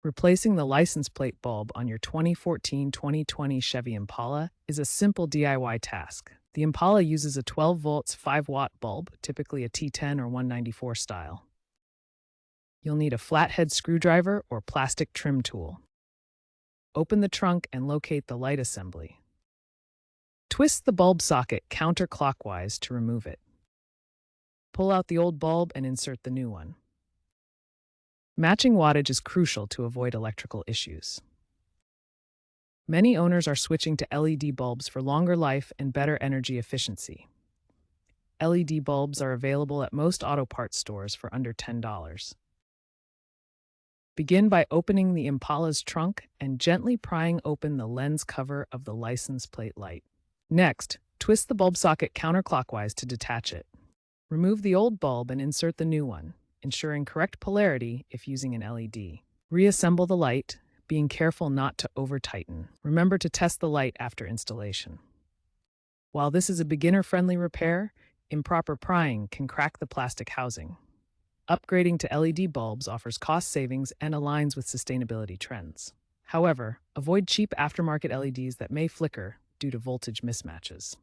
Replacing the license plate bulb on your 2014-2020 Chevy Impala is a simple DIY task. The Impala uses a 12 volts 5-watt bulb, typically a T10 or 194 style. You'll need a flathead screwdriver or plastic trim tool. Open the trunk and locate the light assembly. Twist the bulb socket counterclockwise to remove it. Pull out the old bulb and insert the new one. Matching wattage is crucial to avoid electrical issues. Many owners are switching to LED bulbs for longer life and better energy efficiency. LED bulbs are available at most auto parts stores for under $10. Begin by opening the Impala's trunk and gently prying open the lens cover of the license plate light. Next, twist the bulb socket counterclockwise to detach it. Remove the old bulb and insert the new one, ensuring correct polarity if using an LED. Reassemble the light, being careful not to over-tighten. Remember to test the light after installation. While this is a beginner-friendly repair, improper prying can crack the plastic housing. Upgrading to LED bulbs offers cost savings and aligns with sustainability trends. However, avoid cheap aftermarket LEDs that may flicker due to voltage mismatches.